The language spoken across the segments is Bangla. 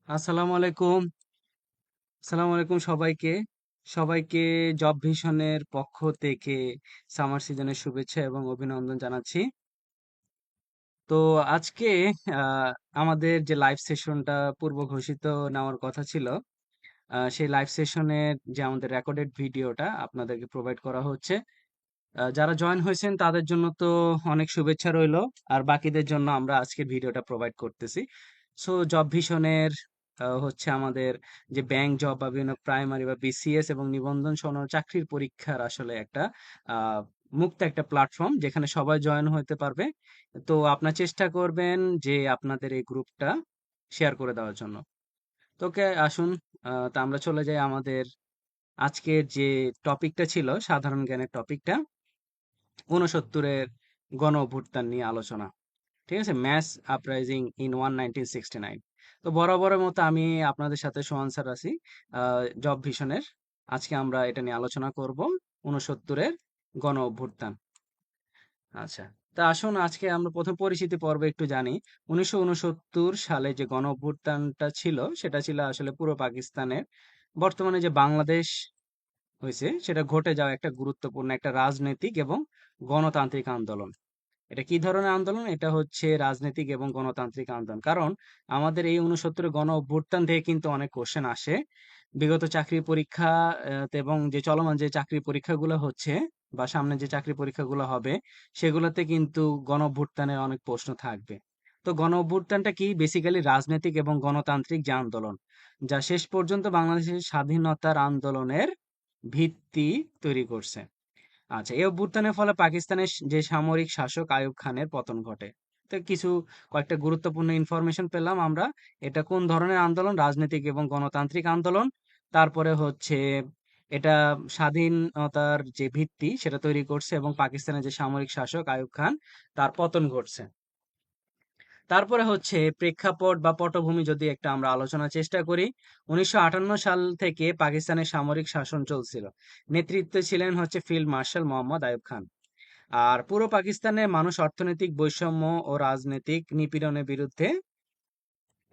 আসসালামু আলাইকুম। আসসালামু আলাইকুম সবাইকে। সবাইকে জব ভিশনের পক্ষ থেকে সামার সিজনের শুভেচ্ছা এবং অভিনন্দন জানাচ্ছি। তো আজকে আহ, আমাদের যে লাইভ সেশনটা পূর্ব ঘোষিত নেওয়ার কথা ছিল, সেই লাইভ সেশনের যে আমাদের রেকর্ডেড ভিডিওটা আপনাদেরকে প্রোভাইড করা হচ্ছে। যারা জয়েন হয়েছেন তাদের জন্য তো অনেক শুভেচ্ছা রইলো, আর বাকিদের জন্য আমরা আজকের ভিডিওটা প্রোভাইড করতেছি। সো জব ভিশনের হচ্ছে আমাদের যে ব্যাংক জব বা বিভিন্ন প্রাইমারি বা বিসিএস এবং নিবন্ধন সহ চাকরির পরীক্ষার আসলে একটা আহ, মুক্ত একটা প্ল্যাটফর্ম যেখানে সবাই জয়েন হতে পারবে। তো আপনার চেষ্টা করবেন যে আপনাদের এই গ্রুপটা শেয়ার করে দেওয়ার জন্য। তো ওকে, আসুন, তা আমরা চলে যাই আমাদের আজকের যে টপিকটা ছিল, সাধারণ জ্ঞানের টপিকটা, 69-এর গণ অভ্যুত্থান নিয়ে আলোচনা। ঠিক আছে, ম্যাস আপরাইজিং ইন 1969। তো বরাবরের মতো আমি আপনাদের সাথে সোহান স্যার আছি জব ভিশনের। আজকে আমরা এটা নিয়ে আলোচনা করব, 69-এর গণ অভ্যুত্থান। আচ্ছা, তা আসুন আজকে আমরা প্রথম পরিচিতি পর্ব একটু জানি। 1969 সালে যে গণ অভ্যুত্থানটা ছিল, সেটা ছিল আসলে পুরো পাকিস্তানের, বর্তমানে যে বাংলাদেশ হয়েছে, সেটা ঘটে যাওয়া একটা গুরুত্বপূর্ণ একটা রাজনৈতিক এবং গণতান্ত্রিক আন্দোলন। এটা কি ধরনের আন্দোলন? এটা হচ্ছে রাজনৈতিক এবং গণতান্ত্রিক আন্দোলন। কারণ আমাদের এই 69 গণ অভ্যুত্থান থেকে কিন্তু অনেক কোশ্চেন আসে। বিগত চাকরি পরীক্ষা এবং যে চলমান যে চাকরি পরীক্ষাগুলো হচ্ছে বা সামনে যে চাকরি পরীক্ষাগুলো হবে, সেগুলোতে কিন্তু গণ অভ্যুত্থানের অনেক প্রশ্ন থাকবে। তো গণ অভ্যুত্থানটা কি? বেসিক্যালি রাজনৈতিক এবং গণতান্ত্রিক যে আন্দোলন, যা শেষ পর্যন্ত বাংলাদেশের স্বাধীনতার আন্দোলনের ভিত্তি তৈরি করছে। আচ্ছা, এই অভ্যুত্থানের ফলে পাকিস্তানের যে সামরিক শাসক আইয়ুব খানের পতন ঘটে। তো কয়েকটা গুরুত্বপূর্ণ ইনফরমেশন পেলাম আমরা। এটা কোন ধরনের আন্দোলন? রাজনৈতিক এবং গণতান্ত্রিক আন্দোলন। তারপরে হচ্ছে এটা স্বাধীনতার যে ভিত্তি সেটা তৈরি করছে, এবং পাকিস্তানের যে সামরিক শাসক আইয়ুব খান, তার পতন ঘটছে। তারপরে হচ্ছে প্রেক্ষাপট বা পটভূমি যদি একটা আমরা আলোচনার চেষ্টা করি। 1958 সাল থেকে পাকিস্তানের সামরিক শাসন চলছিল। নেতৃত্বে ছিলেন হচ্ছে ফিল্ড মার্শাল মোহাম্মদ আইয়ুব খান। আর পুরো পাকিস্তানে মানুষ অর্থনৈতিক বৈষম্য ও রাজনৈতিক নিপীড়নের বিরুদ্ধে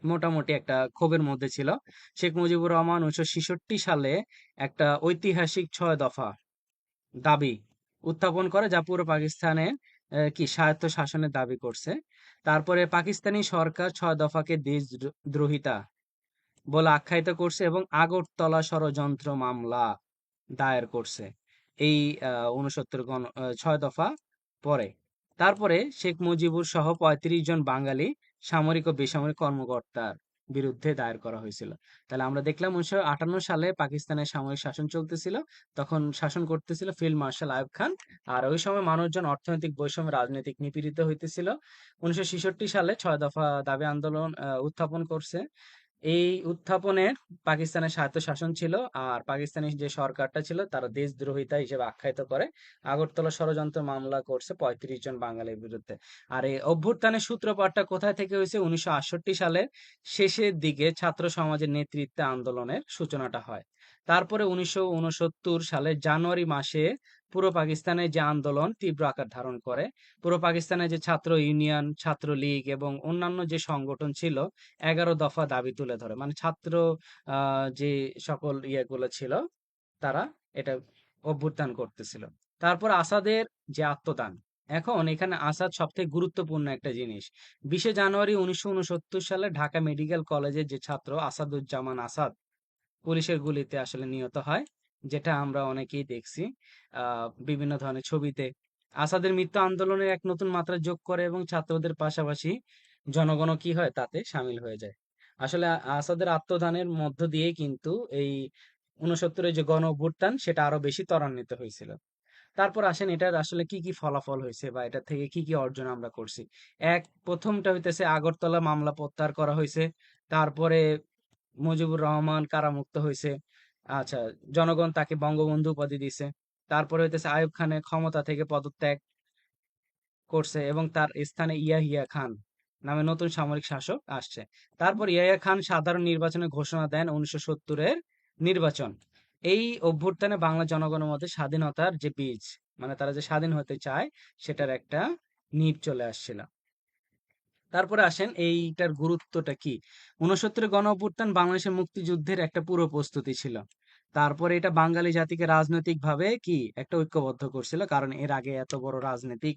মোটামুটি একটা ক্ষোভের মধ্যে ছিল। শেখ মুজিবুর রহমান 1966 সালে একটা ঐতিহাসিক 6 দফা দাবি উত্থাপন করে, যা পুরো পাকিস্তানে কি স্বায়ত্ত শাসনের দাবি করছে। তারপরে পাকিস্তানি সরকার 6 দফাকে দেশদ্রোহিতা বলে আখ্যায়িত করছে এবং আগরতলা ষড়যন্ত্র মামলা দায়ের করছে এই 6 দফা পরে। তারপরে শেখ মুজিবুর সহ 35 জন বাঙালি সামরিক ও বেসামরিক কর্মকর্তার বিরুদ্ধে দায়ের করা হয়েছিল। তাহলে আমরা দেখলাম 1958 সালে পাকিস্তানের সামরিক শাসন চলতেছিল, তখন শাসন করতেছিল ফিল্ড মার্শাল আইয়ুব খান। আর ওই সময় মানুষজন অর্থনৈতিক বৈষম্য, রাজনৈতিক নিপীড়িত হইতেছিল। 1966 সালে 6 দফা দাবি আন্দোলন উত্থাপন করছে। এই উত্থাপনে পাকিস্তানের স্বায়ত্তশাসন ছিল, আর পাকিস্তানি যে সরকারটা ছিল তারা দেশদ্রোহিতা হিসেবে আখ্যায়িত করে আগরতলা ষড়যন্ত্র মামলা করছে 35 জন বাঙালির বিরুদ্ধে। আর এই অভ্যুত্থানের সূত্রপাতটা কোথায় থেকে হয়েছে? 1968 সালের শেষের দিকে ছাত্র সমাজের নেতৃত্বে আন্দোলনের সূচনাটা হয়। তারপরে 1969 সালের জানুয়ারি মাসে পুরো পাকিস্তানে যে আন্দোলন তীব্র আকার ধারণ করে। পুরো পাকিস্তানে যে ছাত্র ইউনিয়ন, ছাত্রলীগ এবং অন্যান্য যে সংগঠন ছিল, 11 দফা দাবি তুলে ধরে। মানে ছাত্র যে সকল ইয়েগুলো ছিল, তারা এটা অভ্যুত্থান করতেছিল। তারপর আসাদের যে আত্মদান। এখন এখানে আসাদ সবথেকে গুরুত্বপূর্ণ একটা জিনিস। 20শে জানুয়ারি 1969 সালে ঢাকা মেডিকেল কলেজের যে ছাত্র আসাদুজ্জামান আসাদ পুলিশের গুলিতে আসলে নিহত হয়, যেটা আমরা অনেকেই দেখছি বিভিন্ন ধরনের ছবিতে। আসাদের মৃত্যু আন্দোলনের এক নতুন মাত্রা যোগ করে এবং ছাত্রদের পাশাপাশি জনগণও কি হয় তাতে সামিল হয়ে যায়। আসলে আসাদের আত্মদানের মধ্য দিয়ে কিন্তু এই 69-এর যে গণ অভ্যুত্থান সেটা আরো বেশি ত্বরান্বিত হয়েছিল। তারপর আসেন এটার আসলে কি কি ফলাফল হয়েছে বা এটা থেকে কি কি অর্জন আমরা করছি। প্রথমটা হইতেছে আগরতলা মামলা প্রত্যাহার করা হয়েছে। তারপরে মুজিবুর রহমান কারামুক্ত হয়েছে। আচ্ছা, জনগণ তাকে বঙ্গবন্ধু উপাধি দিছে। তারপরে হইতেছে আইয়ুব খানের ক্ষমতা থেকে পদত্যাগ করছে এবং তার স্থানে ইয়াহিয়া খান নামে নতুন সামরিক শাসক আসছে। তারপর ইয়াহিয়া খান সাধারণ নির্বাচনের ঘোষণা দেন 1970-এর নির্বাচন। এই অভ্যুত্থানে বাংলা জনগণের মধ্যে স্বাধীনতার যে বীজ, মানে তারা যে স্বাধীন হতে চায়, সেটার একটা নীড় চলে আসছিল। তারপরে আসেন এইটার গুরুত্বটা কি। ৬৯ গণ অভ্যুত্থান বাংলাদেশের মুক্তিযুদ্ধের একটা পুরো প্রস্তুতি ছিল। তারপরে এটা বাঙালি জাতিকে রাজনৈতিকভাবে কি একটা ঐক্যবদ্ধ করছিল, কারণ এর আগে এত বড় রাজনৈতিক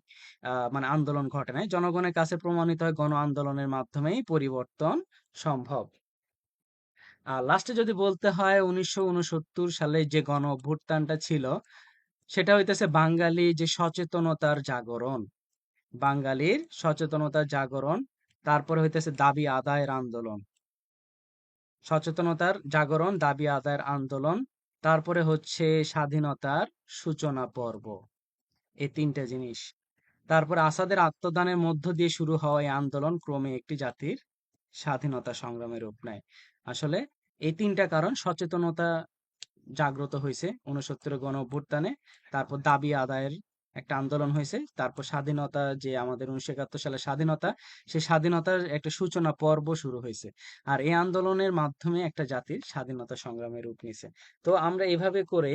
মানে আন্দোলন ঘটে নাই। জনগণের কাছে প্রমাণিত হয় গণ আন্দোলনের মাধ্যমেই পরিবর্তন সম্ভব। আর লাস্টে যদি বলতে হয়, ১৯৬৯ সালে যে গণ অভ্যুত্থানটা ছিল সেটা হইতেছে বাঙালি যে সচেতনতার জাগরণ, বাঙালির সচেতনতার জাগরণ। তারপরে হইতেছে দাবি আদায়ের আন্দোলন, সচেতনতার জাগরণ, দাবি আদায়ের আন্দোলন। তারপরে হচ্ছে স্বাধীনতার সূচনা পর্ব। এই তিনটা জিনিস। তারপরে আসাদের আত্মদানের মধ্য দিয়ে শুরু হওয়া এই আন্দোলন ক্রমে একটি জাতির স্বাধীনতা সংগ্রামের রূপ নেয়। আসলে এই তিনটা কারণ, সচেতনতা জাগ্রত হয়েছে ৬৯ গণ অভ্যুত্থানে, তারপর দাবি আদায়ের একটা আন্দোলন হয়েছে, তারপর স্বাধীনতা, যে আমাদের ১৯৭১ সালে স্বাধীনতা, সেই স্বাধীনতার একটা সূচনা পর্ব শুরু হয়েছে। আর এই আন্দোলনের মাধ্যমে একটা জাতির স্বাধীনতা সংগ্রামের রূপ নিছে। তো আমরা এভাবে করে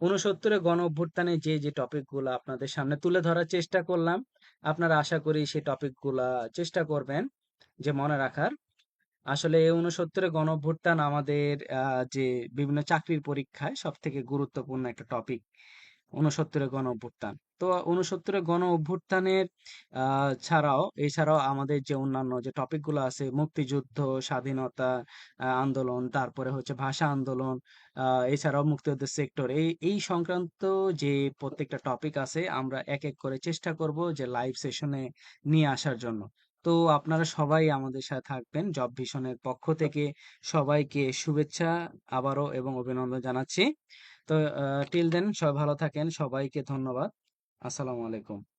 ৬৯ গণ অভ্যুত্থানে যে যে টপিক গুলা আপনাদের সামনে তুলে ধরার চেষ্টা করলাম, আপনারা আশা করি সেই টপিক গুলা চেষ্টা করবেন যে মনে রাখার। আসলে এই ৬৯ গণঅভ্যুত্থান আমাদের যে বিভিন্ন চাকরির পরীক্ষায় সব থেকে গুরুত্বপূর্ণ একটা টপিক, ৬৯ গণঅভ্যুত্থান। তো ৬৯ গণঅভ্যুত্থানের এছাড়াও আমাদের যে অন্যান্য যে টপিক গুলো আছে, মুক্তিযুদ্ধ, স্বাধীনতা আন্দোলন, তারপরে হচ্ছে ভাষা আন্দোলন, এছাড়াও মুক্তিযুদ্ধের সেক্টর, এই সংক্রান্ত যে প্রত্যেকটা টপিক আছে আমরা এক এক করে চেষ্টা করব যে লাইভ সেশনে নিয়ে আসার জন্য। তো আপনারা সবাই আমাদের সাথে থাকবেন। জব ভিশনের পক্ষ থেকে সবাইকে শুভেচ্ছা আবারও এবং অভিনন্দন জানাচ্ছি। তো টিল দেন সবাই ভালো থাকেন, সবাইকে ধন্যবাদ। আসসালামু আলাইকুম।